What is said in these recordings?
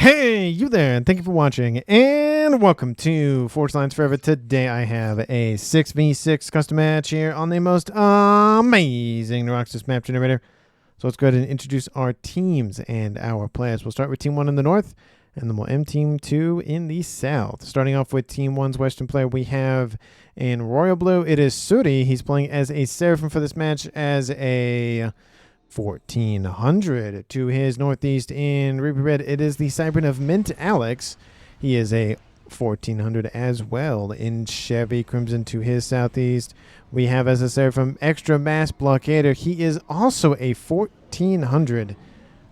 Hey, you there, and thank you for watching, and welcome to Forge Lines Forever. Today I have a 6v6 custom match here on the most amazing Roxas map generator. So let's go ahead and introduce our teams and our players. We'll start with Team 1 in the north, and then we'll end Team 2 in the south. Starting off with Team 1's Western player, we have in Royal Blue, it is Suri. He's playing as a Seraphim for this match as a 1400. To his northeast in Ruby Red, it is the Cybran of Mint Alex. He is a 1400 as well. In Chevy Crimson to his southeast, we have as a Seraphim Extra Mass Blockader. He is also a 1400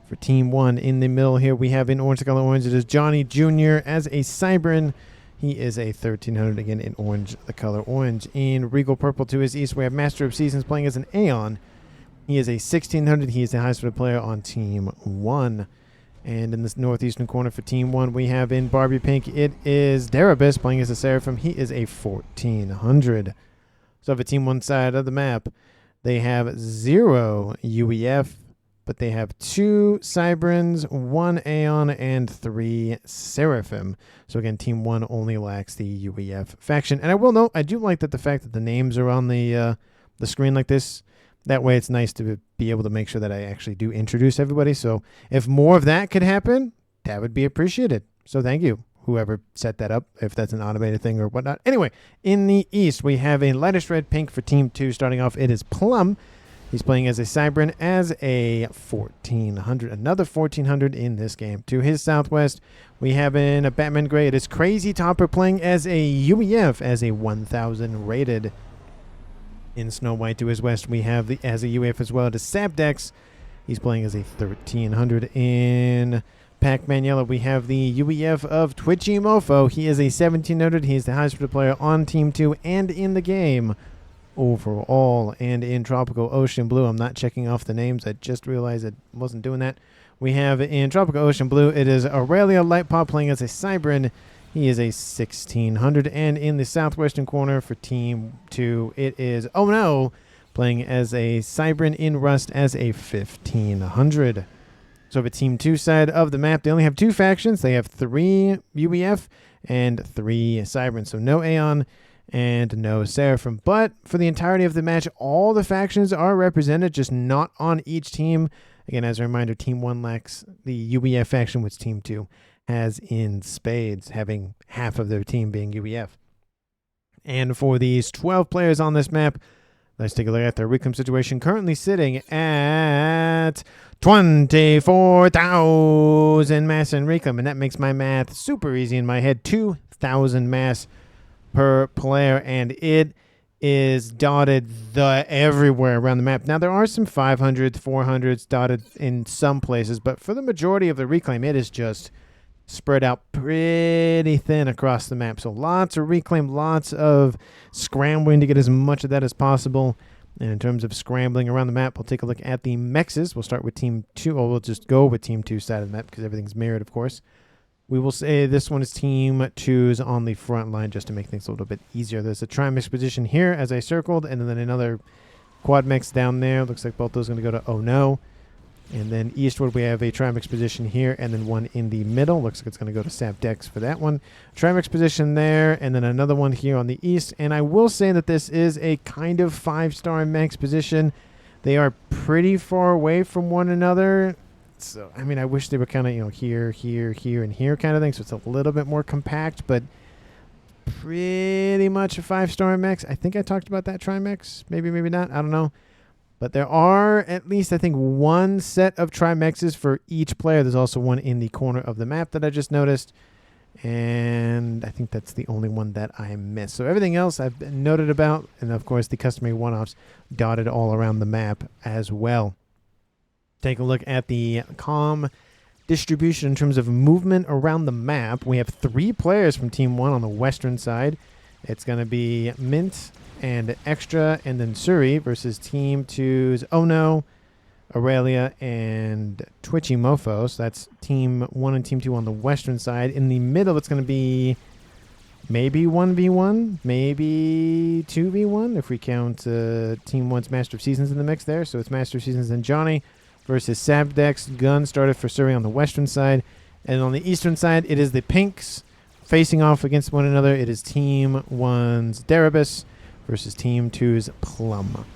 for Team 1. In the middle here, we have in Orange the color orange, it is Johnny Jr. as a Cybran. He is a 1300 again in orange, the color orange. In Regal Purple to his east, we have Master of Seasons playing as an Aeon. He is a 1600. He is the highest rated player on Team 1. And in this northeastern corner for Team 1, we have in Barbie Pink, it is Darabus playing as a Seraphim. He is a 1400. So for Team 1 side of the map, they have 0 UEF, but they have 2 Cybrans, 1 Aeon, and 3 Seraphim. So again, Team 1 only lacks the UEF faction. And I will note, I do like that the fact that the names are on the screen like this. That way it's nice to be able to make sure that I actually do introduce everybody. So if more of that could happen, that would be appreciated. So thank you, whoever set that up, if that's an automated thing or whatnot. Anyway, in the east, we have a lightest red pink for Team 2. Starting off, it is Plum. He's playing as a Cybran as a 1400. Another 1400 in this game. To his southwest, we have in a Batman Gray, it is Crazy Topper playing as a UEF as a 1000 rated. In Snow White to his west, we have the as a UEF as well. To Sabdex, he's playing as a 1300. In Pac-Man Yellow, we have the UEF of Twitchy Mofo. He is a 1700. He is the highest rated player on Team 2 and in the game overall. And in Tropical Ocean Blue, I'm not checking off the names. I just realized I wasn't doing that. We have in Tropical Ocean Blue, it is Aurelia Lightpaw playing as a Cybran. He is a 1600. And in the southwestern corner for Team 2, it is Oh No playing as a Cybran in Rust as a 1500. So for Team 2 side of the map, they only have 2 factions. They have 3 UEF and 3 Cybrans. So no Aeon and no Seraphim. But for the entirety of the match, all the factions are represented, just not on each team. Again, as a reminder, Team 1 lacks the UEF faction, which Team 2 has in spades, having half of their team being UEF. And for these 12 players on this map, let's take a look at their reclaim situation. Currently sitting at 24,000 mass in reclaim, and that makes my math super easy in my head. 2,000 mass per player, and it is dotted everywhere around the map. Now, there are some 500s, 400s dotted in some places, but for the majority of the reclaim, it is just spread out pretty thin across the map. So lots of reclaim, lots of scrambling to get as much of that as possible. And in terms of scrambling around the map, we'll take a look at the mexes. We'll start with Team 2. Or we'll just go with Team 2 side of the map because everything's mirrored, of course. We will say this one is Team 2's on the front line just to make things a little bit easier. There's a trimix position here as I circled, and then another quad mix down there. Looks like both those are going to go to Oh No. And then eastward, we have a trimix position here, and then one in the middle. Looks like it's going to go to Sabdex for that one. Trimix position there, and then another one here on the east. And I will say that this is a kind of 5-star max position. They are pretty far away from one another. So, I mean, I wish they were kind of, here, here, here, and here kind of thing. So it's a little bit more compact, but pretty much a 5-star max. I think I talked about that trimix. Maybe, maybe not. I don't know. But there are at least, I think, 1 set of trimexes for each player. There's also one in the corner of the map that I just noticed. And I think that's the only one that I missed. So everything else I've noted about. And, of course, the customary one-offs dotted all around the map as well. Take a look at the comm distribution in terms of movement around the map. We have 3 players from Team 1 on the western side. It's going to be Mint and Extra, and then Suri versus Team 2's Oh No, Aurelia, and Twitchy Mofo. So that's Team 1 and Team 2 on the western side. In the middle, it's going to be maybe 1v1, maybe 2v1, if we count Team 1's Master of Seasons in the mix there. So it's Master of Seasons and Johnny versus Sabdex. Gun started for Suri on the western side. And on the eastern side, it is the pinks facing off against one another. It is Team 1's Deribus versus Team 2's Plum.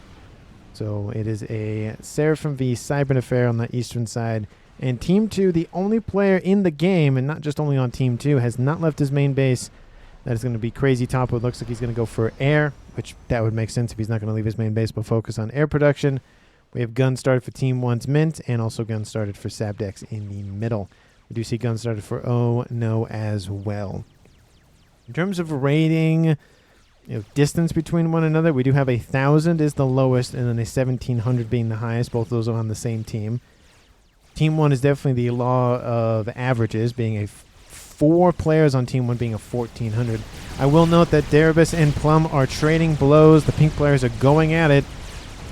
So it is a Seraphim v Cybran affair on the eastern side. And Team 2, the only player in the game, and not just only on Team 2, has not left his main base. That is going to be Crazy Topo. It looks like he's going to go for air, which that would make sense if he's not going to leave his main base but focus on air production. We have gun started for Team 1's Mint, and also gun started for Sabdex in the middle. We do see guns started for Oh No as well. In terms of rating, distance between one another, we do have 1,000 is the lowest, and then a 1,700 being the highest. Both of those are on the same team. Team 1 is definitely the law of averages, being 4 players on Team 1 being a 1,400. I will note that Deribus and Plum are trading blows. The pink players are going at it.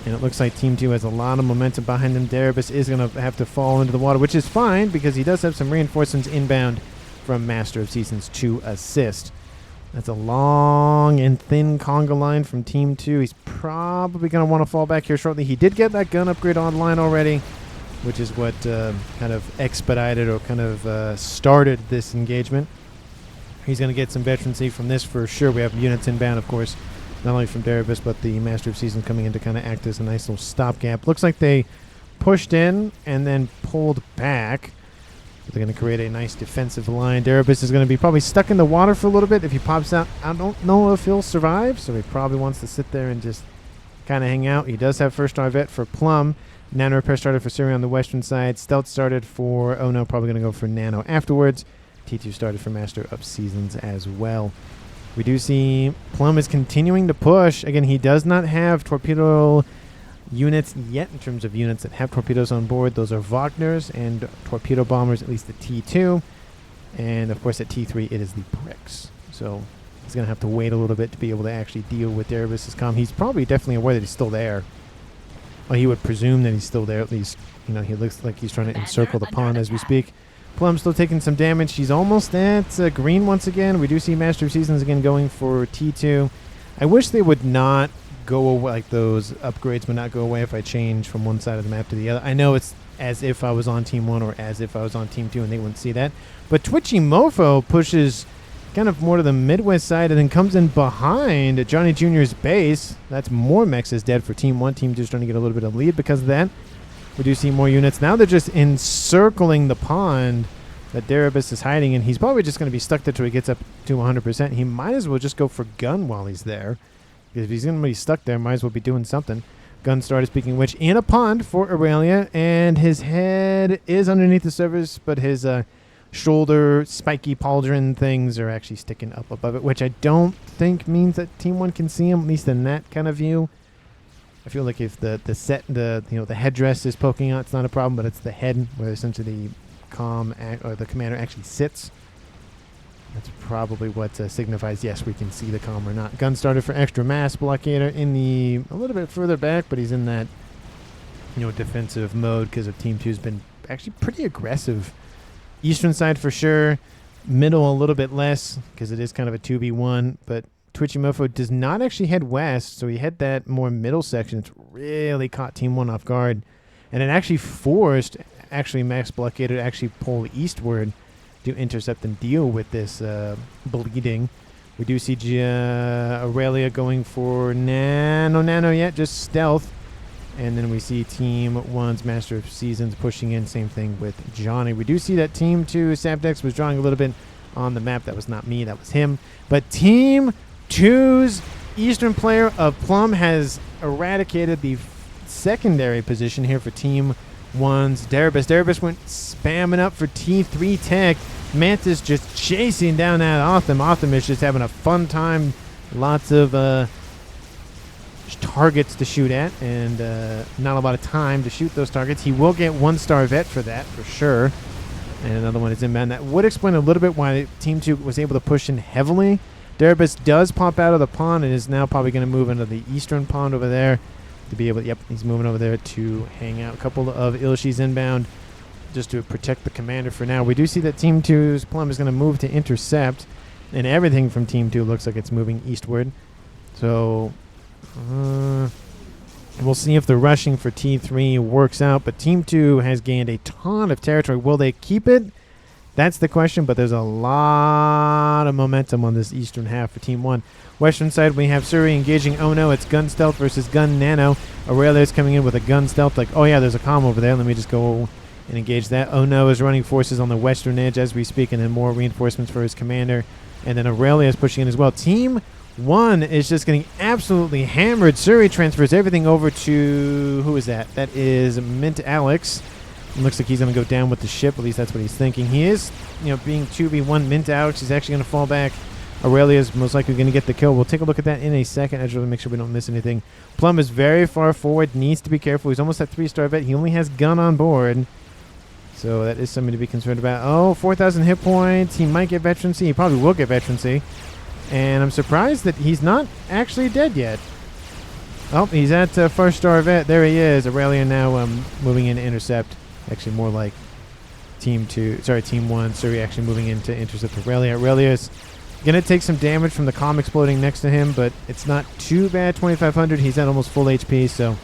And it looks like Team 2 has a lot of momentum behind him. Deribus is going to have to fall into the water, which is fine because he does have some reinforcements inbound from Master of Seasons to assist. That's a long and thin conga line from Team 2. He's probably going to want to fall back here shortly. He did get that gun upgrade online already, which is what kind of expedited or kind of started this engagement. He's going to get some veterancy from this for sure. We have units inbound, of course, not only from Deribus, but the Master of Seasons coming in to kind of act as a nice little stopgap. Looks like they pushed in and then pulled back. They're going to create a nice defensive line. Deribus is going to be probably stuck in the water for a little bit. If he pops out, I don't know if he'll survive, so he probably wants to sit there and just kind of hang out. He does have first star vet for Plum. Nano repair started for Siri on the western side. Stealth started for Oh No, probably going to go for Nano afterwards. T2 started for Master of Seasons as well. We do see Plum is continuing to push. Again, he does not have torpedo units yet in terms of units that have torpedoes on board. Those are Wagners and torpedo bombers, at least the T2. And, of course, at T3, it is the Pricks. So he's going to have to wait a little bit to be able to actually deal with Deribus' comm. He's probably definitely aware that he's still there. Well, he would presume that he's still there. At least, he looks like he's trying to encircle the pond as we speak. Plum still taking some damage. She's almost at green once again. We do see Master of Seasons again going for T2. I wish they would not go away, like those upgrades would not go away if I change from one side of the map to the other. I know it's as if I was on Team 1 or as if I was on Team 2 and they wouldn't see that. But Twitchy Mofo pushes kind of more to the Midwest side and then comes in behind Johnny Jr.'s base. That's more mechs is dead for Team 1. Team 2 is trying to get a little bit of lead because of that. We do see more units. Now they're just encircling the pond that Deribus is hiding in. He's probably just going to be stuck there till he gets up to 100%. He might as well just go for gun while he's there. Because if he's going to be stuck there, might as well be doing something. Gun started, speaking of which, in a pond for Aurelia. And his head is underneath the surface, but his shoulder spiky pauldron things are actually sticking up above it, which I don't think means that Team 1 can see him, at least in that kind of view. I feel like if the headdress is poking out, it's not a problem, but it's the head where essentially the commander actually sits. That's probably what signifies yes, we can see the comm or not. Gun started for extra mass blockader in a little bit further back, but he's in that defensive mode because of Team 2's been actually pretty aggressive. Eastern side for sure, middle a little bit less because it is kind of a 2v1, but Twitchy Mofo does not actually head west, so he had that more middle section. It's really caught Team 1 off guard, and it actually forced Max Blockader to actually pull eastward to intercept and deal with this bleeding. We do see Aurelia going for nano yet, just stealth. And then we see Team 1's Master of Seasons pushing in. Same thing with Johnny. We do see that Team 2, Sabdex, was drawing a little bit on the map. That was not me. That was him. But Team 2's Eastern player of Plum has eradicated the secondary position here for Team 1's Deribus. Deribus went spamming up for T3 tech. Mantis just chasing down that Otham. Otham is just having a fun time. Lots of targets to shoot at and not a lot of time to shoot those targets. He will get 1-star vet for that for sure. And another one is inbound. That would explain a little bit why Team 2 was able to push in heavily. Deribus does pop out of the pond and is now probably going to move into the eastern pond over there to be able to, he's moving over there to hang out. A couple of Ilshis inbound just to protect the commander for now. We do see that Team 2's Plum is going to move to intercept, and everything from Team 2 looks like it's moving eastward. So we'll see if the rushing for T3 works out, but Team 2 has gained a ton of territory. Will they keep it? That's the question, but there's a lot of momentum on this eastern half for Team 1. Western side, we have Suri engaging Ono. It's gun stealth versus gun nano. Aurelia's coming in with a gun stealth. Like, oh yeah, there's a comm over there. Let me just go and engage that. Ono is running forces on the western edge as we speak, and then more reinforcements for his commander. And then Aurelia is pushing in as well. Team 1 is just getting absolutely hammered. Suri transfers everything over to... who is that? That is Mint Alex. It looks like he's going to go down with the ship. At least that's what he's thinking. He is, being 2v1 Mint Alex. He's actually going to fall back. Aurelia is most likely going to get the kill. We'll take a look at that in a second. I just want to make sure we don't miss anything. Plum is very far forward. Needs to be careful. He's almost at 3-star vet. He only has gun on board. So that is something to be concerned about. Oh, 4,000 hit points. He might get veterancy. He probably will get veterancy. And I'm surprised that he's not actually dead yet. Oh, he's at 1st-star vet. There he is. Aurelia now moving in to intercept. Actually, more like Team 1. Suri actually moving in to intercept Aurelia. Aurelia's going to take some damage from the comm exploding next to him, but it's not too bad. 2,500. He's at almost full HP, so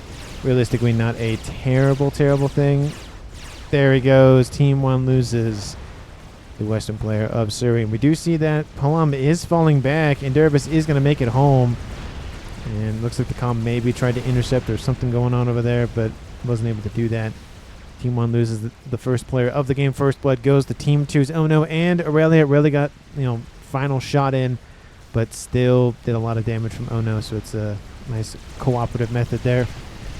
realistically not a terrible, terrible thing. There he goes. Team 1 loses the western player of Suri. And we do see that Plum is falling back, and Deribus is going to make it home. And looks like the comm maybe tried to intercept. There's something going on over there, but wasn't able to do that. Team 1 loses the first player of the game. First blood goes to Team 2's Ono and Aurelia. Really got, final shot in, but still did a lot of damage from Ono, so it's a nice cooperative method there.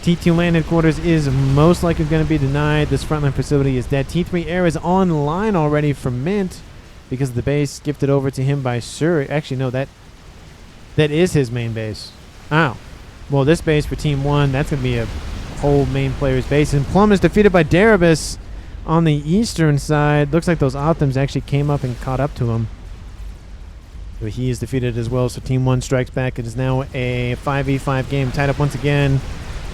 T2 land headquarters is most likely going to be denied. This frontline facility is dead. T3 air is online already for Mint because of the base gifted over to him by Suri. Actually, no, that is his main base. Oh. Well, this base for Team 1, that's going to be a whole main player's base. And Plum is defeated by Deribus on the eastern side. Looks like those Optims actually came up and caught up to him. So he is defeated as well. So Team 1 strikes back. It is now a 5v5 game, tied up once again.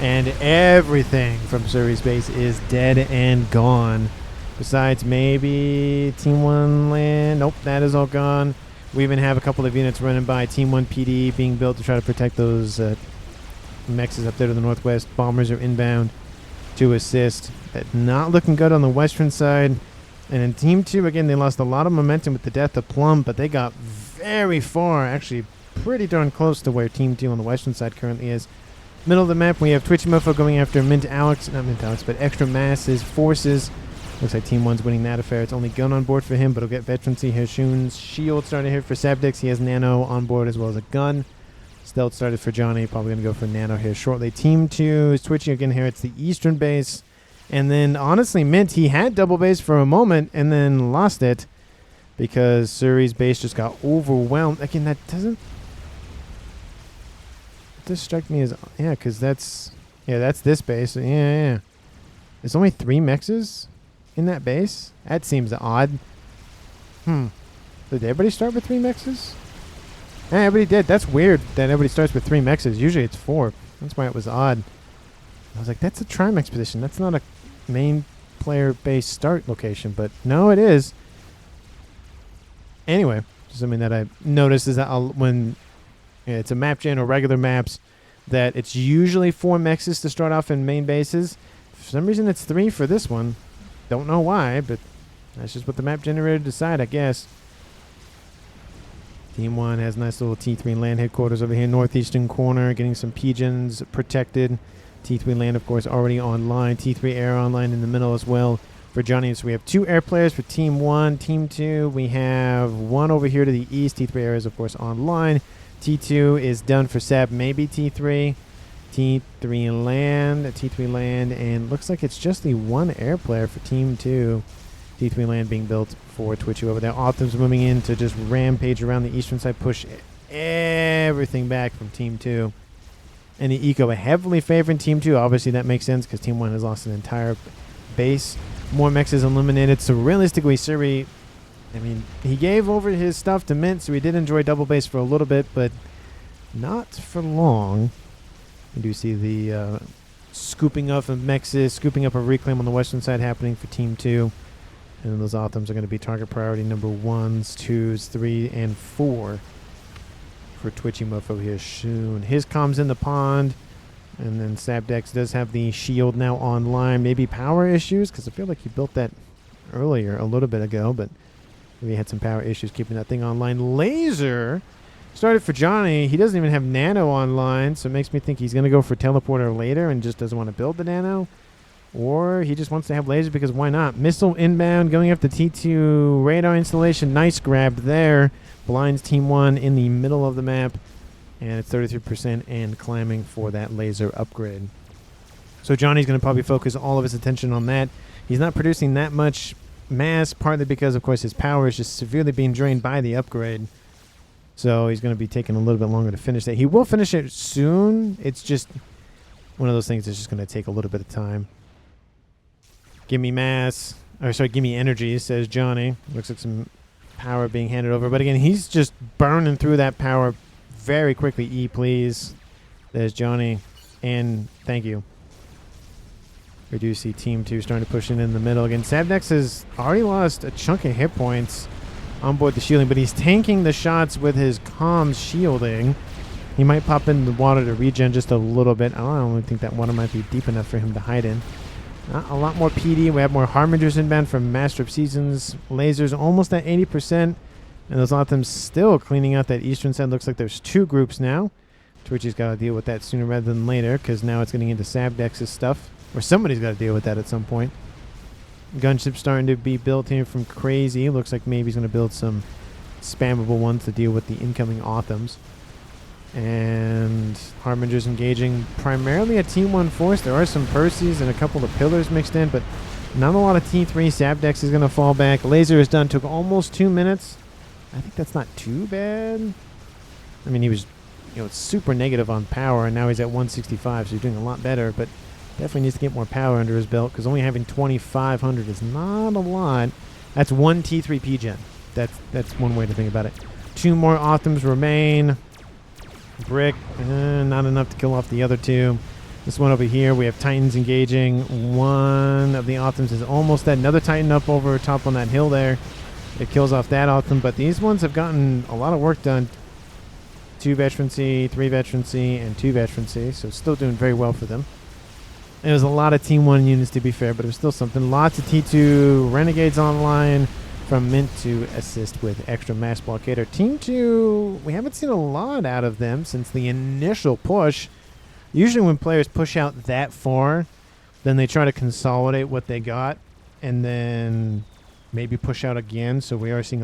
And everything from Suri's base is dead and gone. Besides maybe Team 1 land. Nope, that is all gone. We even have a couple of units running by. Team 1 PD being built to try to protect those mexes up there to the northwest. Bombers are inbound to assist. Not looking good on the western side. And in Team 2, again, they lost a lot of momentum with the death of Plum, but they got very far, actually pretty darn close to where Team 2 on the western side currently is. Middle of the map, we have Twitchy Mofo going after not Mint Alex, but Extra Mass's forces. Looks like Team 1's winning that affair. It's only gun on board for him, but he'll get veterancy. Hirshun's shield starting here for Sabdix. He has nano on board as well as a gun. Stealth started for Johnny. Probably going to go for nano here shortly. Team 2 is Twitchy again here. It's the eastern base. And then, honestly, Mint, he had double base for a moment and then lost it because Suri's base just got overwhelmed. Again, that doesn't... This strike me as... Yeah, because that's... Yeah, that's this base. Yeah. There's only 3 mexes in that base? That seems odd. Did everybody start with 3 mexes? Yeah, everybody did. That's weird that everybody starts with 3 mexes. Usually it's 4. That's why it was odd. I was like, that's a Trimex position. That's not a main player base start location. But no, it is. Anyway, something that I noticed is that when it's a map gen or regular maps, that it's usually 4 mexes to start off in main bases. For some reason, it's 3 for this one. Don't know why, but that's just what the map generator decided, I guess. Team 1 has nice little T3 land headquarters over here, northeastern corner, getting some pigeons protected. T3 land, of course, already online. T3 air online in the middle as well for Johnny. So we have 2 air players for Team 1. Team 2, we have 1 over here to the east. T3 air is, of course, online. T2 is done for Sab, maybe T3. T3 land, and looks like it's just the 1 air player for Team 2. T3 land being built for Twitchy over there. Optimus moving in to just rampage around the eastern side, push everything back from Team 2. And the eco heavily favoring Team 2. Obviously, that makes sense because Team 1 has lost an entire base. More mexes eliminated. So realistically, Suri, I mean, he gave over his stuff to Mint, so he did enjoy double base for a little bit, but not for long. You do see the scooping up of mexes, scooping up a reclaim on the western side happening for Team 2. And then those Optims are going to be target priority number 1s, 2s, 3, and 4 for Twitchy Mofo here soon. His comm's in the pond. And then Sabdex does have the shield now online. Maybe power issues, because I feel like he built that earlier, a little bit ago, but we had some power issues keeping that thing online. Laser started for Johnny. He doesn't even have Nano online, so it makes me think he's going to go for Teleporter later and just doesn't want to build the Nano. Or he just wants to have Laser because why not? Missile inbound, going after T2 radar installation. Nice grab there. Blinds Team 1 in the middle of the map. And it's 33% and climbing for that Laser upgrade. So Johnny's going to probably focus all of his attention on that. He's not producing that much mass, partly because, of course, his power is just severely being drained by the upgrade. So he's going to be taking a little bit longer to finish that. He will finish it soon. It's just one of those things that's just going to take a little bit of time. Give me mass. Or sorry, give me energy, says Johnny. Looks like some power being handed over. But again, he's just burning through that power very quickly. E, please. There's Johnny. And thank you. We do see Team 2 starting to push in the middle. Again, Sabdex has already lost a chunk of hit points on board the shielding, but he's tanking the shots with his comms shielding. He might pop in the water to regen just a little bit. I don't think that water might be deep enough for him to hide in. Not a lot more PD. We have more Harbingers inbound from Master of Seasons. Lasers almost at 80%. And those Optims still cleaning out that eastern side. Looks like there's two groups now. Twitchy's got to deal with that sooner rather than later, because now it's getting into Sabdex's stuff. Or somebody's got to deal with that at some point. Gunship starting to be built here from Crazy. Looks like maybe he's going to build some spammable ones to deal with the incoming Authams. And Harbingers engaging primarily a Team 1 force. There are some Percys and a couple of Pillars mixed in, but not a lot of T3. Sabdex is going to fall back. Laser is done. Took almost 2 minutes. I think that's not too bad. I mean, he was, super negative on power, and now he's at 165, so he's doing a lot better, but definitely needs to get more power under his belt, because only having 2,500 is not a lot. That's one T3 P-Gen. That's one way to think about it. 2 more Authams remain. Brick, not enough to kill off the other 2. This one over here, we have Titans engaging. One of the Authams is almost dead. Another Titan up over top on that hill there. It kills off that Autham, but these ones have gotten a lot of work done. 2 veterancy, 3 veterancy, and 2 veterancy, so still doing very well for them. It was a lot of Team 1 units, to be fair, but it was still something. Lots of T2 Renegades online from Mint to assist with extra mass blockader. Team 2, we haven't seen a lot out of them since the initial push. Usually when players push out that far, then they try to consolidate what they got and then maybe push out again. So we are seeing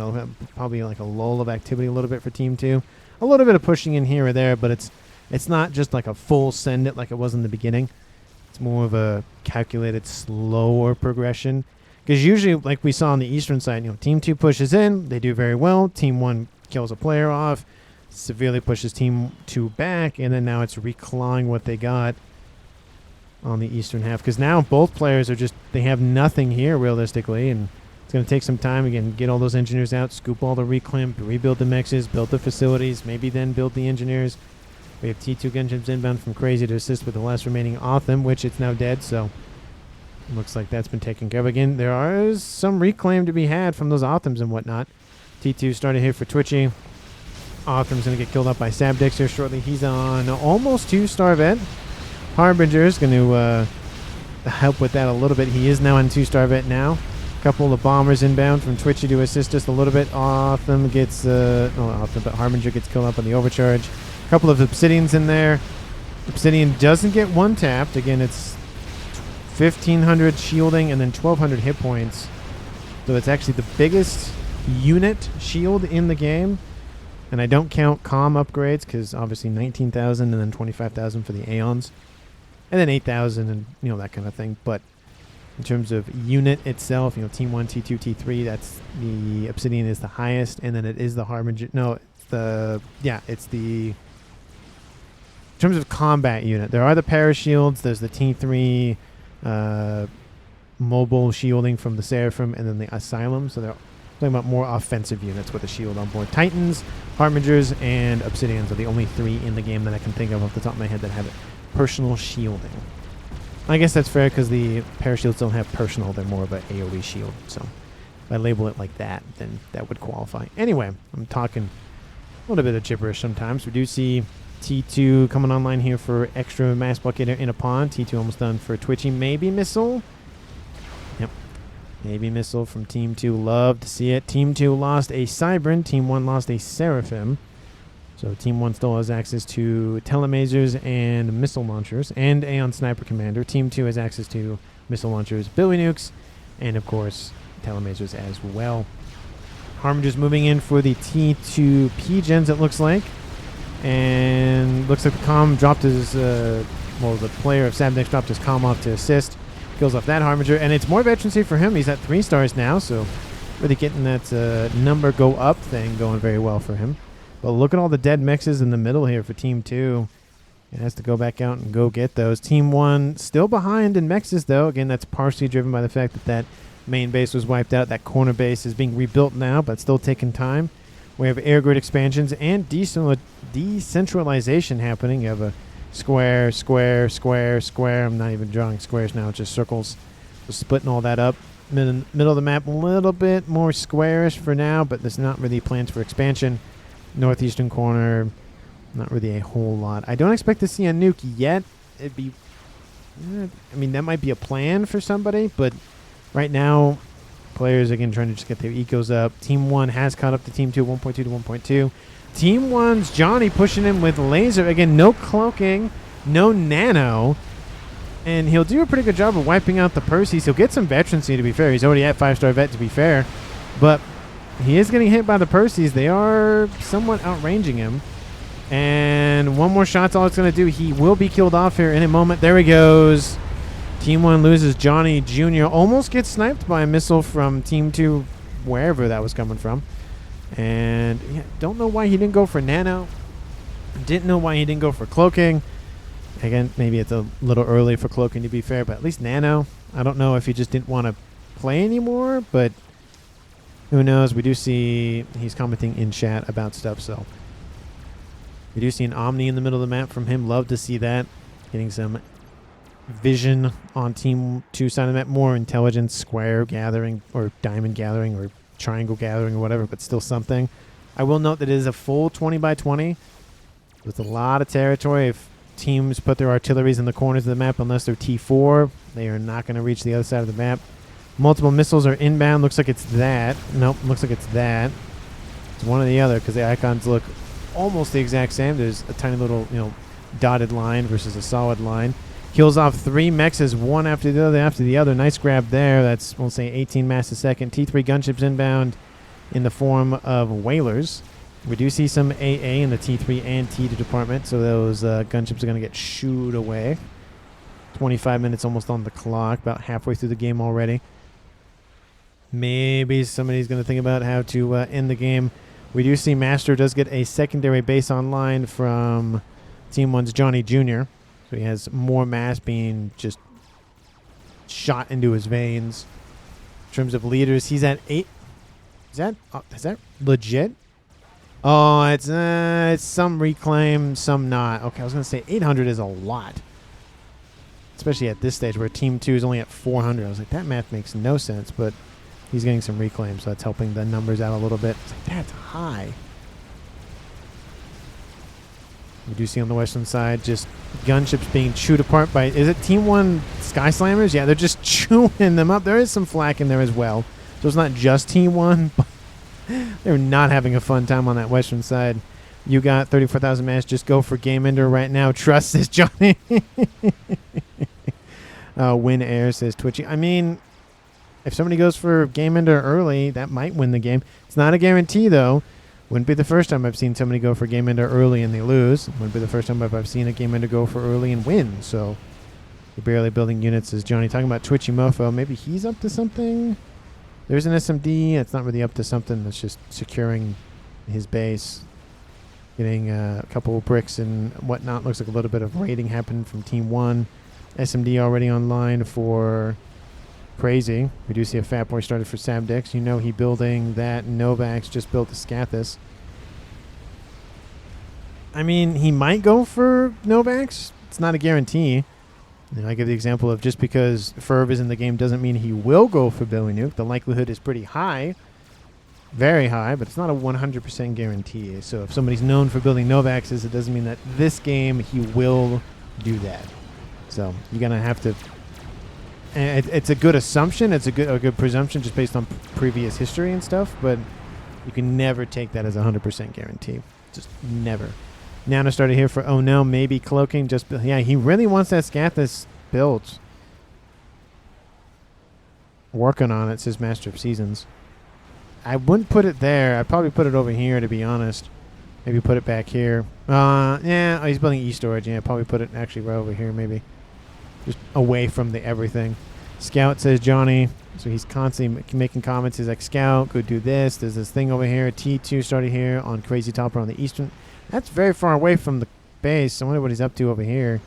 probably like a lull of activity a little bit for Team 2. A little bit of pushing in here or there, but it's not just like a full send it like it was in the beginning. It's more of a calculated, slower progression. Because usually, like we saw on the eastern side, Team 2 pushes in, they do very well. Team 1 kills a player off, severely pushes Team 2 back, and then now it's reclawing what they got on the eastern half. Because now both players are they have nothing here realistically, and it's going to take some time again. Get all those engineers out, scoop all the reclamp, rebuild the mexes, build the facilities, maybe then build the engineers. We have T2 gunships inbound from Crazy to assist with the last remaining Autham, which it's now dead, so looks like that's been taken care of. Again, there is some reclaim to be had from those Authams and whatnot. T2 started here for Twitchy. Autham's going to get killed up by Sabdex here shortly. He's on almost 2-star vet. Harbinger's going to help with that a little bit. He is now on 2-star vet now. A couple of bombers inbound from Twitchy to assist us a little bit. Autham gets, but Harbinger gets killed up on the overcharge. A couple of Obsidians in there. Obsidian doesn't get one tapped. Again, it's 1,500 shielding and then 1,200 hit points. So it's actually the biggest unit shield in the game. And I don't count comm upgrades because obviously 19,000 and then 25,000 for the Aeons. And then 8,000 and that kind of thing. But in terms of unit itself, Team 1, T2, T3, that's the Obsidian is the highest. And then it is the Harbinger. No, it's the... In terms of combat unit, there are the parashields. There's the T3 mobile shielding from the Seraphim, and then the Asylum. So they're talking about more offensive units with a shield on board. Titans, Harbingers, and Obsidians are the only 3 in the game that I can think of off the top of my head that have personal shielding. I guess that's fair because the parashields don't have personal. They're more of an AoE shield. So if I label it like that, then that would qualify. Anyway, I'm talking a little bit of gibberish sometimes. We do see T2 coming online here for extra mass blockader in a pond. T2 almost done for Twitchy. Maybe Missile. Yep. Heavy missile from Team 2. Love to see it. Team 2 lost a Cybran. Team 1 lost a Seraphim. So Team 1 still has access to telemasers and missile launchers and Aeon Sniper Commander. Team 2 has access to missile launchers, Billy Nukes, and of course telemasers as well. Harminger's moving in for the T2 P-Gens, it looks like. And looks like the comm dropped his, the player of Sabnex dropped his comm off to assist. Kills off that Harbinger, and it's more veterancy for him. He's at 3 stars now, so really getting that number go up thing going very well for him. But look at all the dead mixes in the middle here for Team 2. It has to go back out and go get those. Team 1 still behind in mexes, though. Again, that's partially driven by the fact that that main base was wiped out. That corner base is being rebuilt now, but still taking time. We have air grid expansions and decentralization happening. You have a square, square, square, square. I'm not even drawing squares now, just circles. So splitting all that up. Middle of the map, a little bit more squarish for now, but there's not really plans for expansion. Northeastern corner, not really a whole lot. I don't expect to see a nuke yet. It'd be, I mean, that might be a plan for somebody, but right now, players, again, trying to just get their ecos up. Team 1 has caught up to Team 2, 1.2 to 1.2. Team 1's Johnny pushing in with laser. Again, no cloaking, no nano. And he'll do a pretty good job of wiping out the Perseus. He'll get some veterancy, to be fair. He's already at 5-star vet, to be fair. But he is getting hit by the Perseus. They are somewhat outranging him. And one more shot's all it's going to do. He will be killed off here in a moment. There he goes. Team 1 loses Johnny Jr. Almost gets sniped by a missile from Team 2, wherever that was coming from. And yeah, don't know why he didn't go for nano. Didn't know why he didn't go for cloaking. Again, maybe it's a little early for cloaking, to be fair, but at least nano. I don't know if he just didn't want to play anymore, but who knows. We do see he's commenting in chat about stuff, so we do see an Omni in the middle of the map from him. Love to see that. Getting some vision on Team 2 side of the map, more intelligence, square gathering or diamond gathering or triangle gathering or whatever, but still something. I will note that it is a full 20 by 20 with a lot of territory. If teams put their artilleries in the corners of the map, unless they're T4, they are not going to reach the other side of the map. Multiple missiles are inbound. Looks like it's that. Nope, looks like it's that. It's one or the other because the icons look almost the exact same. There's a tiny little, dotted line versus a solid line. Kills off 3 mexes, one after the other. Nice grab there. That's, we'll say, 18 mass a second. T3 gunships inbound in the form of whalers. We do see some AA in the T3 and T2 department, so those gunships are going to get shooed away. 25 minutes almost on the clock, about halfway through the game already. Maybe somebody's going to think about how to end the game. We do see Master does get a secondary base online from Team 1's Johnny Jr., so he has more mass being just shot into his veins. In terms of leaders, he's at 8. Is that legit? Oh, it's some reclaim, some not. Okay, I was going to say 800 is a lot. Especially at this stage where Team 2 is only at 400. I was like, that math makes no sense, but he's getting some reclaim, so that's helping the numbers out a little bit. It's like, that's high. We do see on the western side just gunships being chewed apart by, is it Team 1 Sky Slammers? Yeah, they're just chewing them up. There is some flak in there as well. So it's not just Team 1, but they're not having a fun time on that western side. You got 34,000 mass. Just go for game ender right now. Trust this, Johnny. Win air, says Twitchy. I mean, if somebody goes for game ender early, that might win the game. It's not a guarantee, though. Wouldn't be the first time I've seen somebody go for game ender early and they lose. Wouldn't be the first time I've seen a game ender go for early and win. So you're barely building units, says Johnny. Talking about Twitchy Mofo. Maybe he's up to something. There's an SMD. It's not really up to something. That's just securing his base. Getting a couple of bricks and whatnot. Looks like a little bit of raiding happened from Team 1. SMD already online for Crazy. We do see a Fat Boy started for Sabdex. He building that. Novax just built the Scathis. I mean, he might go for Novax. It's not a guarantee. I give the example of just because Ferv is in the game doesn't mean he will go for Billy Nuke. The likelihood is pretty high. Very high, but it's not a 100% guarantee. So if somebody's known for building Novaxes, it doesn't mean that this game he will do that. So you're going to have to And it's a good assumption. It's a good presumption just based on previous history and stuff. But you can never take that as a 100% guarantee. Just never. Nano started here for oh no, maybe cloaking. Just yeah, he really wants that Scathis built. Working on it, says Master of Seasons. I wouldn't put it there. I'd probably put it over here, to be honest. Maybe put it back here. Yeah, oh, he's building E-Storage. Yeah, probably put it actually right over here, maybe. Just away from the everything. Scout, says Johnny. So he's constantly making comments. He's like, Scout, go do this. There's this thing over here. T2 started here on Crazy Topper on the eastern. That's very far away from the base. I wonder what he's up to over here.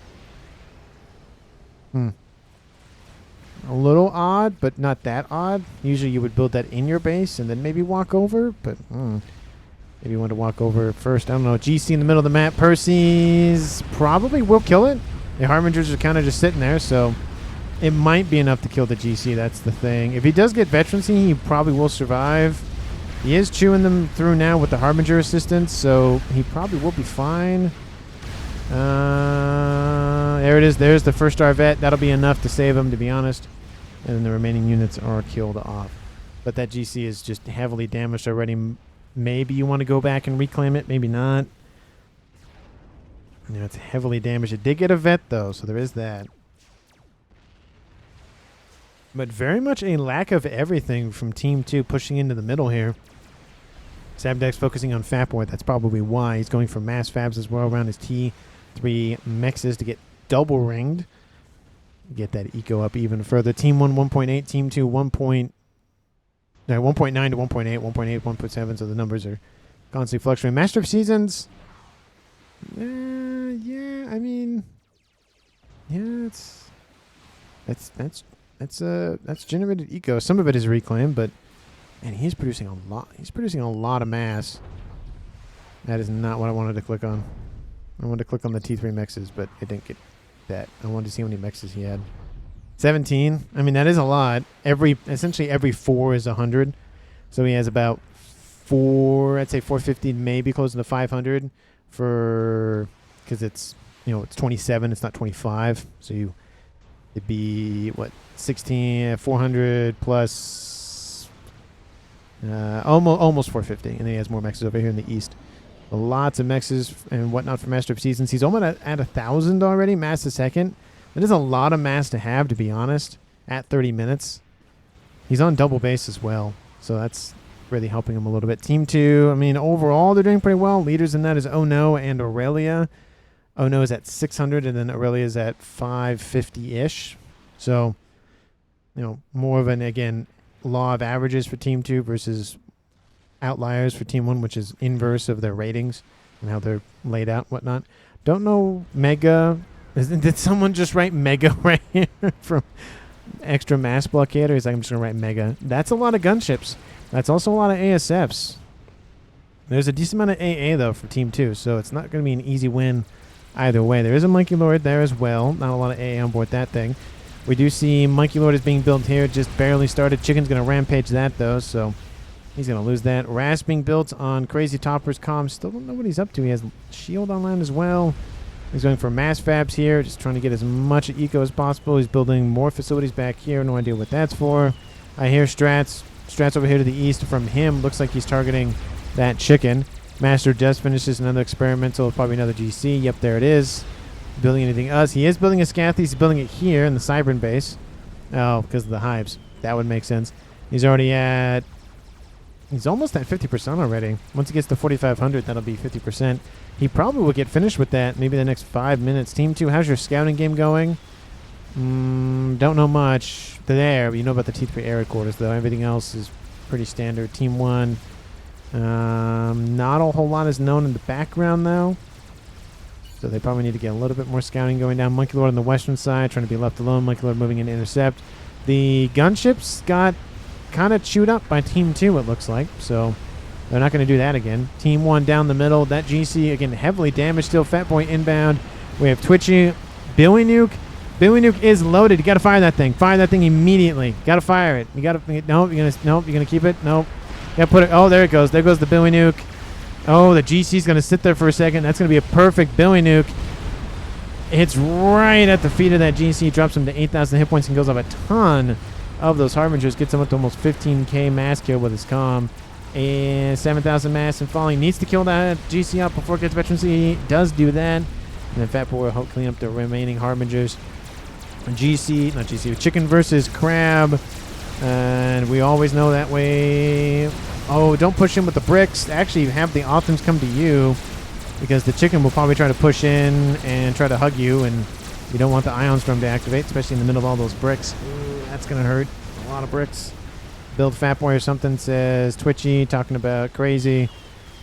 A little odd, but not that odd. Usually you would build that in your base and then maybe walk over, but maybe you want to walk over first. I don't know. GC in the middle of the map. Percy's probably will kill it. The Harbingers are kind of just sitting there, so it might be enough to kill the GC. That's the thing. If he does get veterancy, he probably will survive. He is chewing them through now with the Harbinger assistance, so he probably will be fine. There it is. There's the first star vet. That'll be enough to save him, to be honest. And then the remaining units are killed off. But that GC is just heavily damaged already. Maybe you want to go back and reclaim it. Maybe not. Yeah, it's heavily damaged. It did get a vet, though, so there is that. But very much a lack of everything from Team 2 pushing into the middle here. Sabdex focusing on FAF board. That's probably why. He's going for mass fabs as well around his T3 mexes to get double ringed. Get that eco up even further. Team 1, 1.8. Team 2, 1.9 to 1.8. 1.8, 1.7. So the numbers are constantly fluctuating. Master of Seasons. Yeah, I mean, yeah, that's generated eco. Some of it is reclaimed, but and he's producing a lot. He's producing a lot of mass. That is not what I wanted to click on. I wanted to click on the T3 mexes, but it didn't get that. I wanted to see how many mexes he had. 17. I mean, that is a lot. Essentially every 4 is 100. So he has about 4. I'd say 450, maybe close to 500 for because it's it's 27. It's not 25. So it'd be what 16 400 plus almost 450, and then he has more mexes over here in the east. Lots of mexes and whatnot for Master of Seasons. He's almost at 1,000 already, mass a second. That is a lot of mass to have, to be honest, at 30 minutes. He's on double base as well, so that's really helping him a little bit. Team 2, I mean, overall, they're doing pretty well. Leaders in that is Oh No and Aurelia. Oh No is at 600, and then Aurelia is at 550-ish. So, more of an, again, law of averages for Team 2 versus outliers for Team 1, which is inverse of their ratings and how they're laid out and whatnot. Don't know Mega. Did someone just write Mega right here from Extra Mass Blockader? He's like, I'm just going to write Mega. That's a lot of gunships. That's also a lot of ASFs. There's a decent amount of AA, though, for Team 2, so it's not going to be an easy win either way. There is a Monkey Lord there as well. Not a lot of AA on board that thing. We do see Monkey Lord is being built here. Just barely started. Chicken's going to rampage that, though, so he's going to lose that. Ras being built on Crazy Topper's comms. Still don't know what he's up to. He has shield on land as well. He's going for mass fabs here, just trying to get as much eco as possible. He's building more facilities back here. No idea what that's for. I hear strats. Strats over here to the east from him. Looks like he's targeting that chicken. Master just finishes another experimental, probably another GC. Yep, there it is. Building anything else. He is building a Scathy. He's building it here in the Cybern base. Oh, because of the hives. That would make sense. He's already at... He's almost at 50% already. Once he gets to 4,500, that'll be 50%. He probably will get finished with that maybe the next 5 minutes. Team 2, how's your scouting game going? Don't know much there, but you know about the T3 air quarters, though. Everything else is pretty standard. Team 1, not a whole lot is known in the background, though. So they probably need to get a little bit more scouting going down. Monkey Lord on the western side, trying to be left alone. Monkey Lord moving in to intercept. The gunships got kind of chewed up by Team 2, it looks like. So they're not going to do that again. Team 1 down the middle. That GC, again, heavily damaged still. Fat Boy inbound. We have Twitchy. Billy Nuke. Billy Nuke is loaded. You got to fire that thing. Fire that thing immediately. Got to fire it. You got to... Nope, you're going to keep it. Nope. Got to put it... Oh, there it goes. There goes the Billy Nuke. Oh, the GC's going to sit there for a second. That's going to be a perfect Billy Nuke. hits right at the feet of that GC, drops him to 8,000 hit points and goes off a ton of those Harbingers, gets him up to almost 15k mass kill with his comm. And 7,000 mass and falling. Needs to kill that GC up before it gets veterancy. Does do that. And then Fat Boy will help clean up the remaining Harbingers. Chicken versus Crab. And we always know that way. Oh, don't push him with the bricks. Actually, have the Optims come to you, because the chicken will probably try to push in and try to hug you, and you don't want the ion storm to activate, especially in the middle of all those bricks. Ooh, that's going to hurt. A lot of bricks. Build Fat Boy or something says Twitchy, talking about crazy,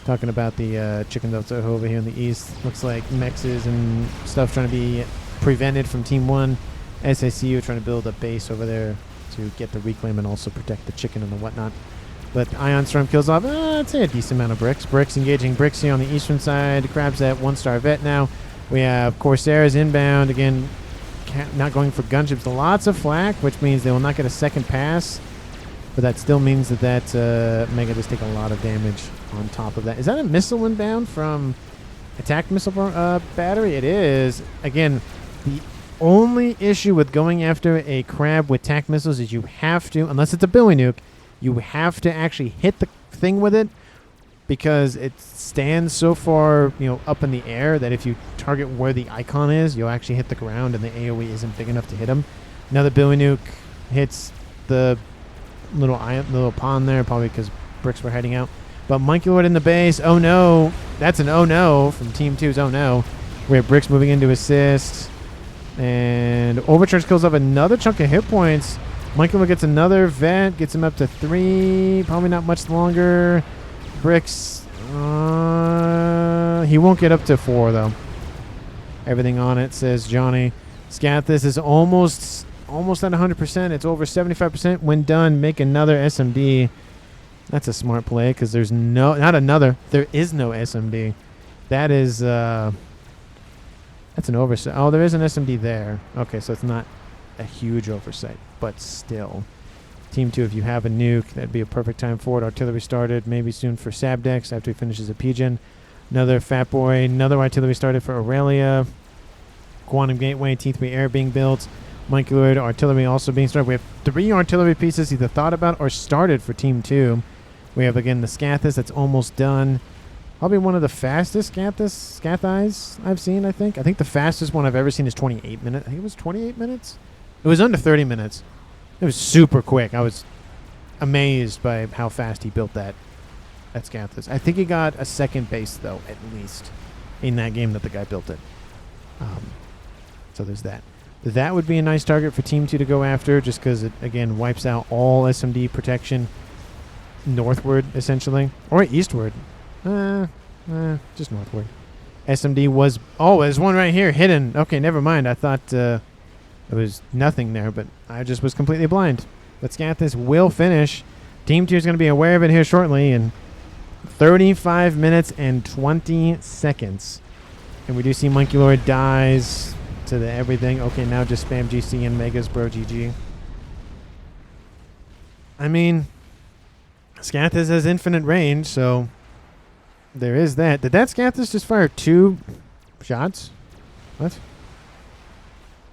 talking about the chicken that's over here in the east. Looks like mexes and stuff trying to be prevented from Team 1. SACU trying to build a base over there to get the reclaim and also protect the chicken and the whatnot. But Ion Storm kills off, I'd say, a decent amount of bricks. Bricks engaging bricks here on the eastern side. Crab's at 1-star vet now. We have Corsairs inbound. Again, not going for gunships. Lots of flak, which means they will not get a second pass. But that still means that Mega does take a lot of damage on top of that. Is that a missile inbound from attack missile battery? It is. Again, the only issue with going after a Crab with tac missiles is you have to, unless it's a Billy Nuke, you have to actually hit the thing with it, because it stands so far, up in the air that if you target where the icon is, you'll actually hit the ground, and the AoE isn't big enough to hit him. Now the Billy Nuke hits the little pond there, probably because bricks were heading out. But Monkey Lord in the base. Oh no, that's an oh no from Team 2's oh no. We have bricks moving into assist, and Overcharge kills off another chunk of hit points. Monkey Lord gets another vet, gets him up to 3. Probably not much longer. Bricks. He won't get up to 4 though. Everything on it says Johnny. Scathis is almost at 100%. It's over 75%. When done, make another SMD. That's a smart play, because there's there is no SMD. That is, that's an oversight. Oh, there is an SMD there. Okay, so it's not a huge oversight, but still. Team 2, if you have a nuke, that'd be a perfect time for it. Artillery started, maybe soon for Sabdex after he finishes a Pigeon. Another Fat Boy, another artillery started for Aurelia. Quantum Gateway, T3 Air being built. Monkey Lord, artillery also being started. We have 3 artillery pieces either thought about or started for Team 2. We have, again, the Scathis that's almost done. Probably one of the fastest Scathis I've seen, I think. I think the fastest one I've ever seen is 28 minutes. I think it was 28 minutes. It was under 30 minutes. It was super quick. I was amazed by how fast he built that Scathis. I think he got a second base, though, at least, in that game that the guy built it. So there's that. That would be a nice target for Team 2 to go after, just because it, again, wipes out all SMD protection northward, essentially. Or eastward. Just northward. SMD was... Oh, there's one right here, hidden. Okay, never mind. I thought there was nothing there, but I just was completely blind. But Scathis will finish. Team 2 is going to be aware of it here shortly in 35 minutes and 20 seconds. And we do see Monkey Lord dies to the everything. Okay, now just spam GC and Megas, bro. GG. I mean, Scathis has infinite range, so there is that. Did that Scathis just fire 2 shots? What?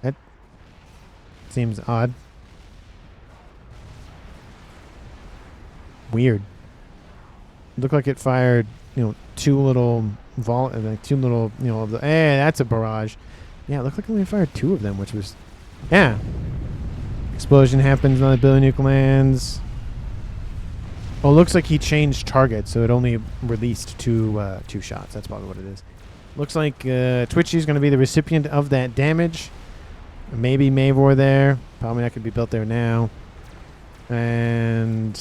That seems odd. Weird. Looked like it fired, 2 little hey, that's a barrage. Yeah, it looked like it only fired 2 of them, which was, yeah. Explosion happens on the Billy Nuke lands. Oh, it looks like he changed target, so it only released 2 shots. That's probably what it is. Looks like Twitchy is going to be the recipient of that damage. Maybe Mavor there. Probably not going to be built there now. And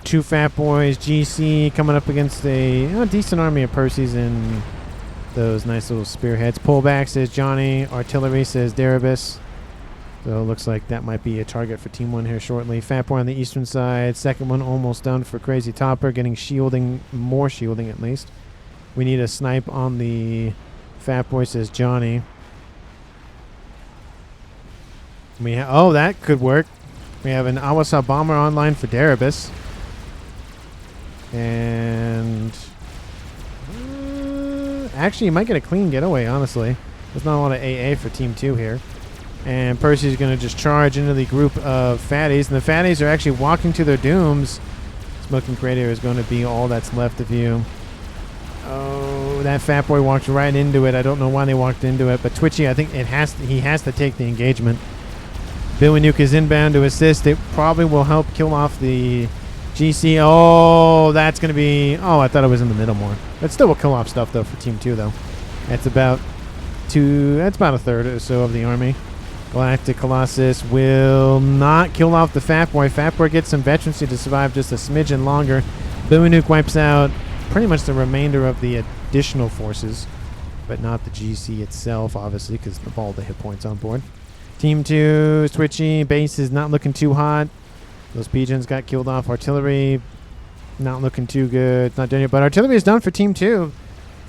2 Fat Boys, GC coming up against a decent army of Percys and those nice little spearheads. Pullback says Johnny. Artillery says Darabus. So it looks like that might be a target for Team 1 here shortly. Fat Boy on the eastern side. Second one almost done for Crazy Topper. Getting shielding, more shielding at least. We need a snipe on the Fat Boy, says Johnny. Oh, that could work. We have an Awasa Bomber online for Darabus. And actually, you might get a clean getaway, honestly. There's not a lot of AA for Team 2 here. And Percy's going to just charge into the group of fatties. And the fatties are actually walking to their dooms. Smoking Crater is going to be all that's left of you. Oh, that fat boy walked right into it. I don't know why they walked into it. But Twitchy, I think he has to take the engagement. Billy Nuke is inbound to assist. It probably will help kill off the GC. Oh, that's going to be... Oh, I thought it was in the middle more. That still will kill off stuff, though, for Team 2, though. That's about a third or so of the army. Galactic Colossus will not kill off the Fat Boy. Fat Boy gets some veterancy to survive just a smidgen longer. Billy Nuke wipes out pretty much the remainder of the additional forces, but not the GC itself, obviously, because of all the hit points on board. Team 2, Twitchy, base is not looking too hot. Those pigeons got killed off. Artillery, not looking too good. Not done yet, but artillery is done for Team 2.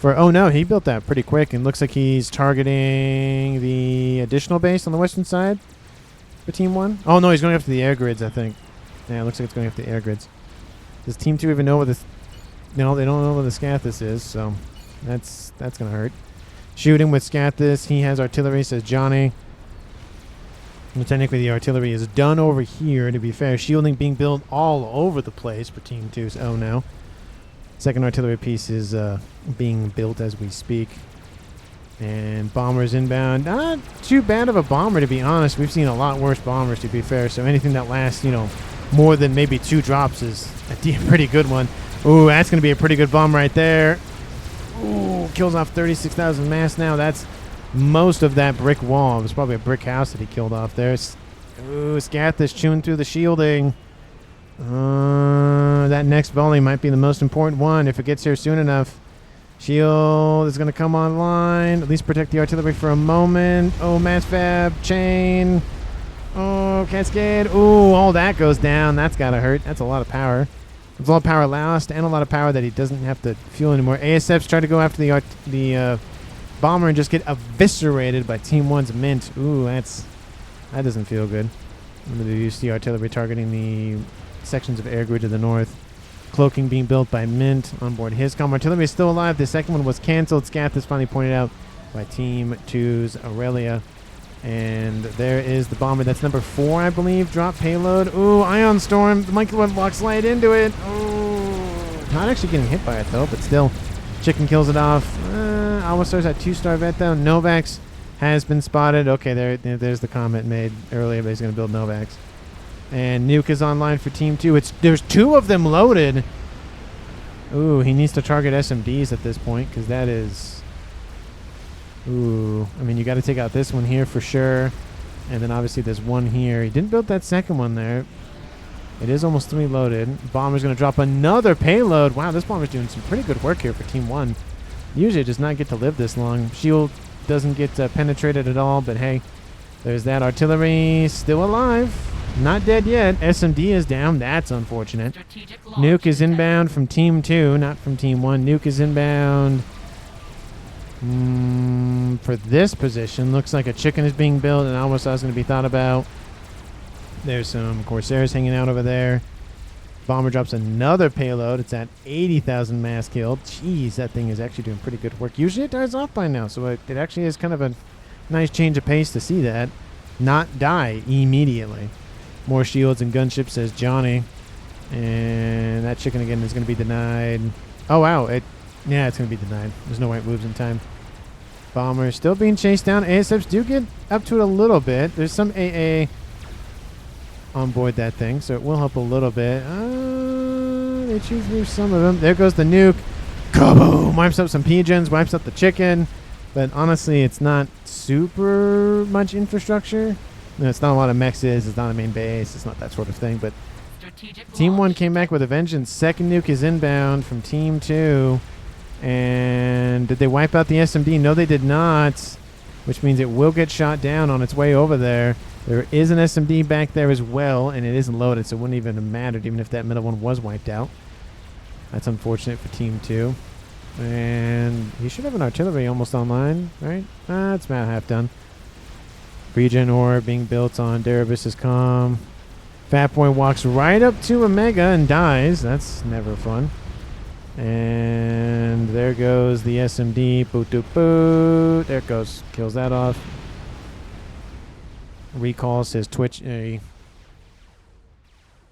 Oh no, he built that pretty quick, and looks like he's targeting the additional base on the western side for Team 1. Oh no, he's going after the air grids, I think. Yeah, it looks like it's going after the air grids. Does Team 2 even know what this... No, they don't know what the Scathis is, so that's going to hurt. Shooting with Scathis. He has artillery, says Johnny. Well, technically, the artillery is done over here, to be fair. Shielding being built all over the place for Team 2's... Oh no. Second artillery piece is being built as we speak. And bombers inbound. Not too bad of a bomber, to be honest. We've seen a lot worse bombers, to be fair. So anything that lasts, more than maybe 2 drops is a pretty good one. Ooh, that's going to be a pretty good bomb right there. Ooh, kills off 36,000 mass now. That's most of that brick wall. It was probably a brick house that he killed off there. Ooh, Scathis chewing through the shielding. That next volley might be the most important one if it gets here soon enough. Shield is going to come online. At least protect the artillery for a moment. Oh, mass fab, chain. Oh, cascade. Ooh, all that goes down. That's got to hurt. That's a lot of power. There's a lot of power lost and a lot of power that he doesn't have to fuel anymore. ASF's trying to go after the bomber and just get eviscerated by Team 1's Mint. Ooh, that doesn't feel good. I'm going to use the artillery targeting the sections of air grid to the north. Cloaking being built by Mint on board his comm. Artillery is still alive. The second one was canceled. Scath is finally pointed out by Team 2's Aurelia. And there is the bomber. That's number 4, I believe. Drop payload. Ooh, Ion Storm. The monkey one walks right into it. Ooh. Not actually getting hit by it, though, but still. Chicken kills it off. Almastar's at 2-star vet, though. Novax has been spotted. Okay, there's the comment made earlier, but he's going to build Novax. And Nuke is online for Team 2. There's 2 of them loaded. Ooh, he needs to target SMDs at this point, because that is... Ooh, I mean, you got to take out this one here for sure. And then obviously there's one here. He didn't build that second one there. It is almost 3 loaded. Bomber's going to drop another payload. Wow, this bomber's doing some pretty good work here for Team 1. Usually it does not get to live this long. Shield doesn't get penetrated at all, but hey, there's that artillery still alive. Not dead yet. SMD is down. That's unfortunate. Nuke is inbound from Team 2, not from Team 1. Nuke is inbound for this position. Looks like a chicken is being built, and almost I was going to be thought about. There's some Corsairs hanging out over there. Bomber drops another payload. It's at 80,000 mass killed. Jeez, that thing is actually doing pretty good work. Usually it dies off by now, so it actually is kind of a nice change of pace to see that not die immediately. More shields and gunships, says Johnny. And that chicken again is going to be denied. Oh, wow. Yeah, it's going to be denied. There's no white moves in time. Bomber still being chased down. ASFs do get up to it a little bit. There's some AA on board that thing, so it will help a little bit. They chew through some of them. There goes the nuke. Kaboom! Wipes up some pigeons, wipes up the chicken. But honestly, it's not super much infrastructure. No, it's not a lot of mexes. It's not a main base. It's not that sort of thing. But Team 1 came back with a vengeance. Second nuke is inbound from Team 2. And did they wipe out the SMD? No, they did not. Which means it will get shot down on its way over there. There is an SMD back there as well, and it isn't loaded, so it wouldn't even have mattered even if that middle one was wiped out. That's unfortunate for Team 2. And he should have an artillery almost online, right? It's about half done. Regen ore being built on Deribus's comm. Fat Boy walks right up to Omega and dies. That's never fun. And there goes the SMD. Boot, doot, boot. There it goes. Kills that off. Recalls his Twitch. And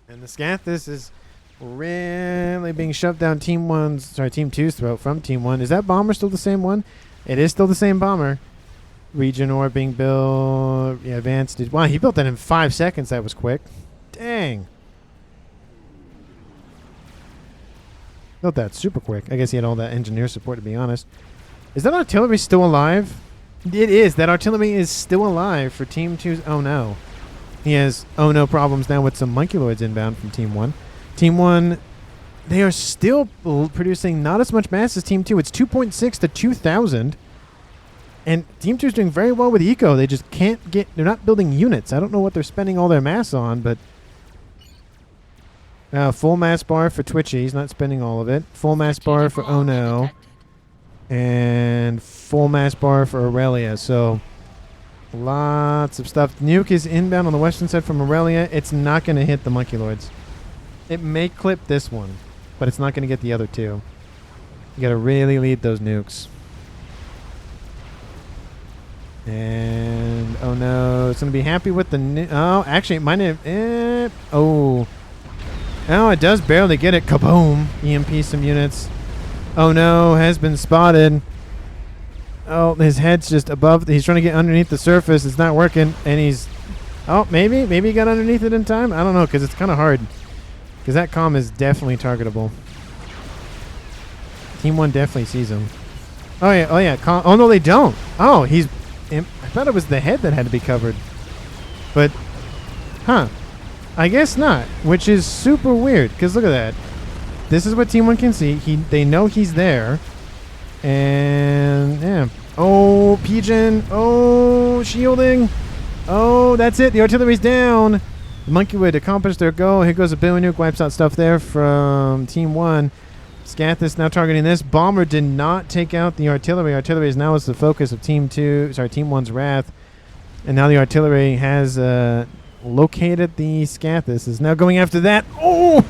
the Scathis is really being shoved down Team 2's throat from Team 1. Is that bomber still the same one? It is still the same bomber. Region Orb being built. Yeah, advanced. Wow, he built that in 5 seconds. That was quick. Dang. Built that super quick. I guess he had all that engineer support, to be honest. Is that artillery still alive? It is. That artillery is still alive for Team 2's. Oh, no. He has oh, no problems now with some Monkeloids inbound from Team 1. Team 1, they are still producing not as much mass as Team 2. It's 2.6 to 2,000. And Team 2 is doing very well with eco. They just can't get... They're not building units. I don't know what they're spending all their mass on, but... full mass bar for Twitchy. He's not spending all of it. Full mass bar for Oh No. And full mass bar for Aurelia. So, lots of stuff. Nuke is inbound on the western side from Aurelia. It's not going to hit the Monkeloids. It may clip this one, but it's not going to get the other two. You got to really lead those nukes. And, oh no, it's going to be happy with the... Oh, actually, my name... oh, it does barely get it. Kaboom. EMP some units. Oh no, has been spotted. Oh, his head's just above. He's trying to get underneath the surface. It's not working. And he's... Oh, maybe he got underneath it in time. I don't know, because it's kind of hard. Because that comm is definitely targetable. Team 1 definitely sees him. Oh, yeah. Oh, yeah. Oh, no, they don't. Oh, he's... I thought it was the head that had to be covered. But, huh. I guess not, which is super weird, because look at that. This is what Team 1 can see. They know he's there. And, yeah. Oh, Pigeon. Oh, shielding. Oh, that's it. The artillery's down. The Monkeloid accomplished their goal. Here goes a Billy Nuke. Wipes out stuff there from Team 1. Scathis now targeting this. Bomber did not take out the artillery. Artillery is now the focus of Team 1's Wrath. And now the artillery has located the Scathis. Is now going after that. Oh!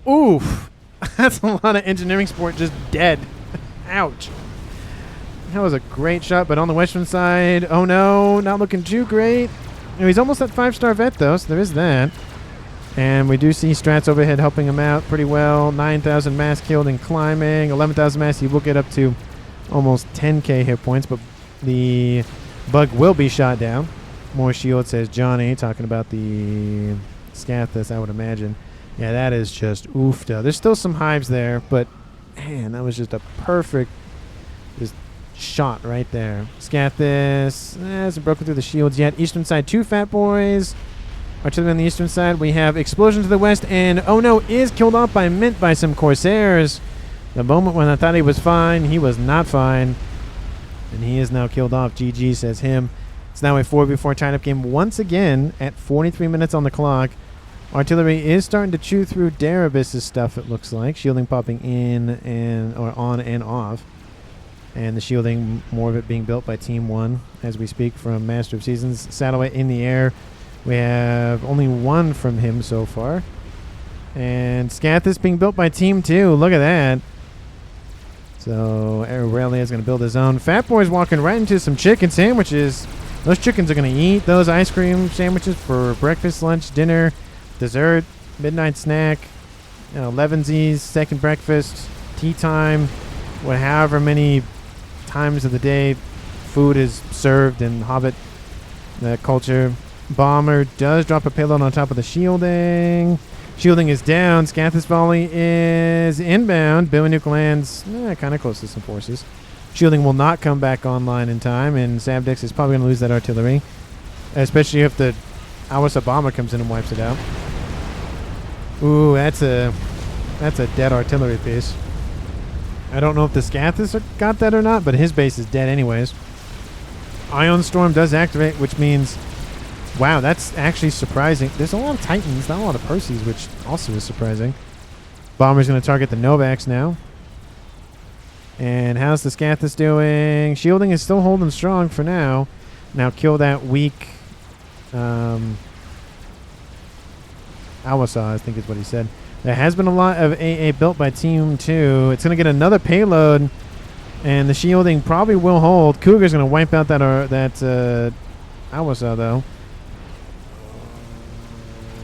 Oof. That's a lot of engineering support just dead. Ouch. That was a great shot, but on the western side, oh no, not looking too great. He's almost at 5-star vet, though, so there is that. And we do see Strats overhead helping him out pretty well. 9,000 mass killed and climbing. 11,000 mass. He will get up to almost 10k hit points, but the bug will be shot down. More shield, says Johnny, talking about the Scathis, I would imagine. Yeah, that is just oofta. There's still some hives there, but man, that was just a perfect just shot right there. Scathis hasn't broken through the shields yet. Eastern side, 2 fat boys. Artillery on the eastern side, we have explosion to the west, and oh no, is killed off by Mint by some Corsairs. The moment when I thought he was fine, he was not fine. And he is now killed off. GG, says him. It's now a 4v4 tie-up game once again at 43 minutes on the clock. Artillery is starting to chew through Darabis' stuff, it looks like. Shielding popping in and or on and off. And the shielding, more of it being built by Team 1 as we speak from Master of Seasons. Satellite in the air. We have only 1 from him so far. And Scathis being built by Team 2. Look at that. So Aurelia is going to build his own. Fat Boy's walking right into some chicken sandwiches. Those chickens are going to eat those ice cream sandwiches for breakfast, lunch, dinner, dessert, midnight snack, elevensies, second breakfast, tea time, however many times of the day food is served in Hobbit culture. Bomber does drop a payload on top of the shielding. Shielding is down. Scathis volley is inbound. Billy Nuke lands kind of close to some forces. Shielding will not come back online in time, and Sabdex is probably going to lose that artillery, especially if the Awasa bomber comes in and wipes it out. Ooh, that's a dead artillery piece. I don't know if the Scathis got that or not, but his base is dead anyways. Ion Storm does activate, which means... Wow, that's actually surprising. There's a lot of Titans, not a lot of Perseus, which also is surprising. Bomber's going to target the Novax now. And how's the Scathis doing? Shielding is still holding strong for now. Now kill that weak Awasaw, I think is what he said. There has been a lot of AA built by Team 2. It's going to get another payload, and the shielding probably will hold. Cougar's going to wipe out that Awasaw, though.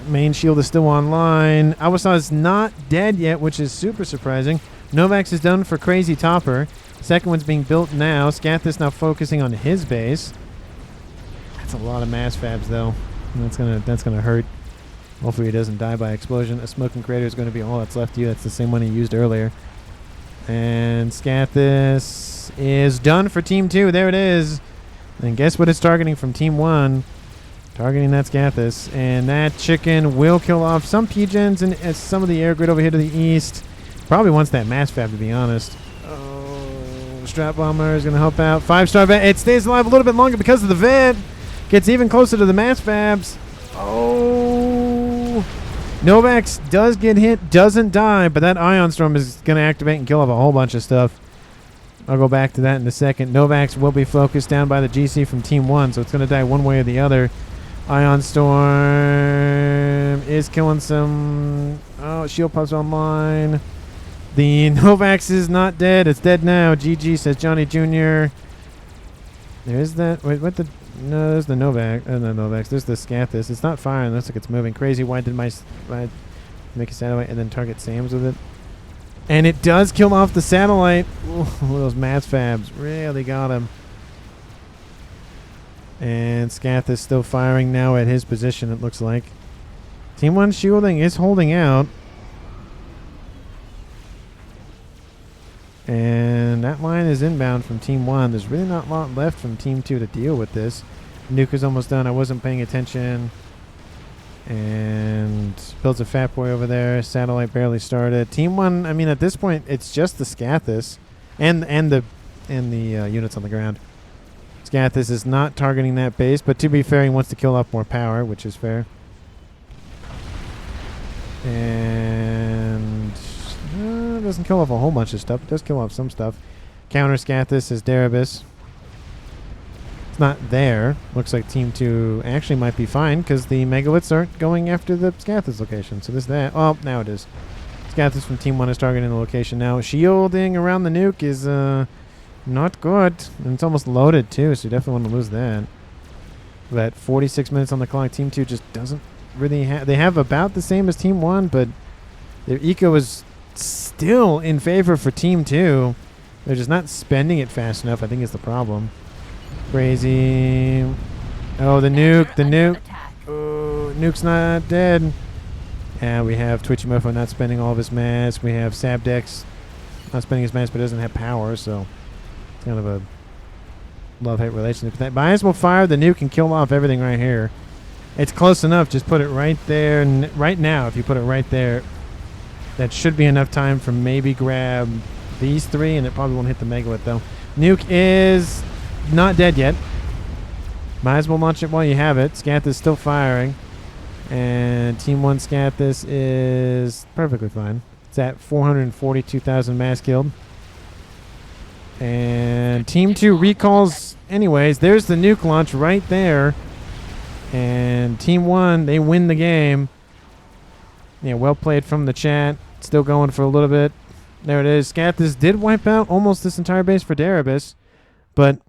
Main shield is still online. Awasaw is not dead yet, which is super surprising. Novax is done for Crazy Topper. Second one's being built now. Scathis now focusing on his base. That's a lot of mass fabs, though. That's gonna hurt. Hopefully he doesn't die by explosion. A smoking crater is going to be all that's left to you. That's the same one he used earlier. And Scathis is done for Team 2. There it is. And guess what it's targeting from Team 1? Targeting that Scathis. And that chicken will kill off some P-gens and some of the air grid over here to the east. Probably wants that mass fab, to be honest. Oh, Strap Bomber is going to help out. 5-star vet. It stays alive a little bit longer because of the vet. Gets even closer to the mass fabs. Oh. Novax does get hit, doesn't die, but that Ion Storm is going to activate and kill off a whole bunch of stuff. I'll go back to that in a second. Novax will be focused down by the GC from Team 1, so it's going to die one way or the other. Ion Storm is killing some... Oh, Shield Puff's online. The Novax is not dead. It's dead now. GG, says Johnny Jr. There is that... Wait, what the... No, there's the Novax. No, Novax. There's the Scathis. It's not firing. Looks like it's moving. Crazy. Why did my... make a satellite and then target Sam's with it? And it does kill off the satellite. Ooh, those mass fabs really got him. And Scathis still firing now at his position, it looks like. Team 1 shielding is holding out. And that line is inbound from Team 1. There's really not a lot left from Team 2 to deal with this. Nuke is almost done. I wasn't paying attention. And builds a Fat Boy over there. Satellite barely started. Team 1, I mean, at this point, it's just the Scathis and the units on the ground. Scathis is not targeting that base, but to be fair, he wants to kill off more power, which is fair. And doesn't kill off a whole bunch of stuff. It does kill off some stuff. Counter Scathis is Darabus. It's not there. Looks like Team 2 actually might be fine because the Megaliths aren't going after the Scathis location. So this that. Oh, now it is. Scathis from Team 1 is targeting the location now. Shielding around the nuke is not good. And it's almost loaded too, so you definitely want to lose that. But 46 minutes on the clock. Team 2 just doesn't really have... They have about the same as Team 1, but their eco is still in favor for Team 2. They're just not spending it fast enough, I think is the problem. Crazy. Oh, the nuke. The nuke. Oh, nuke's not dead. And we have Twitchy Mofo not spending all of his mass. We have Sabdex not spending his mass, but doesn't have power, so it's kind of a love-hate relationship. That Bias will fire the nuke and kill off everything right here. It's close enough. Just put it right there. Right now, if you put it right there, that should be enough time for maybe grab these three, and it probably won't hit the Megalith, though. Nuke is not dead yet. Might as well launch it while you have it. Scathis is still firing. And Team 1 Scathis is perfectly fine. It's at 442,000 mass killed. And Team 2 recalls anyways. There's the nuke launch right there. And Team 1, they win the game. Yeah, well played from the chat. Still going for a little bit. There it is. Scathis did wipe out almost this entire base for Darabus. But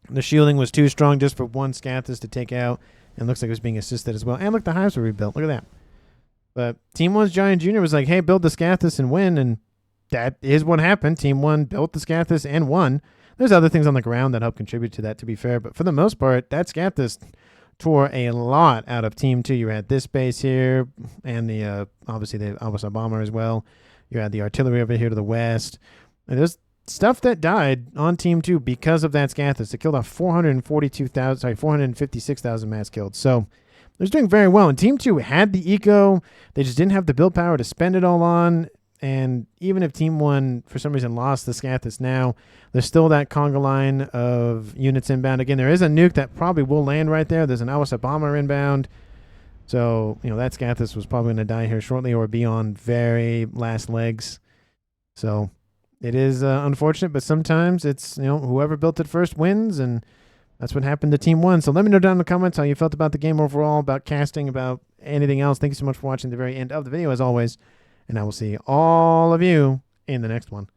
the shielding was too strong just for one Scathis to take out. And looks like it was being assisted as well. And look, the hives were rebuilt. Look at that. But Team 1's Giant Jr. was like, hey, build the Scathis and win. And that is what happened. Team 1 built the Scathis and won. There's other things on the ground that help contribute to that, to be fair. But for the most part, that Scathis tore a lot out of Team 2. You had this base here and the obviously the Awasaw bomber as well. You had the artillery over here to the west. And there's stuff that died on Team 2 because of that Scathis. It killed off 456,000 mass killed. So they're doing very well. And Team 2 had the eco. They just didn't have the build power to spend it all on. And even if Team 1, for some reason, lost the Scathis now, there's still that conga line of units inbound. Again, there is a nuke that probably will land right there. There's an Awasaw bomber inbound. So, you know, that Scathis was probably going to die here shortly or be on very last legs. So it is unfortunate, but sometimes it's, you know, whoever built it first wins, and that's what happened to Team 1. So let me know down in the comments how you felt about the game overall, about casting, about anything else, thank you so much for watching the very end of the video as always. And I will see all of you in the next one.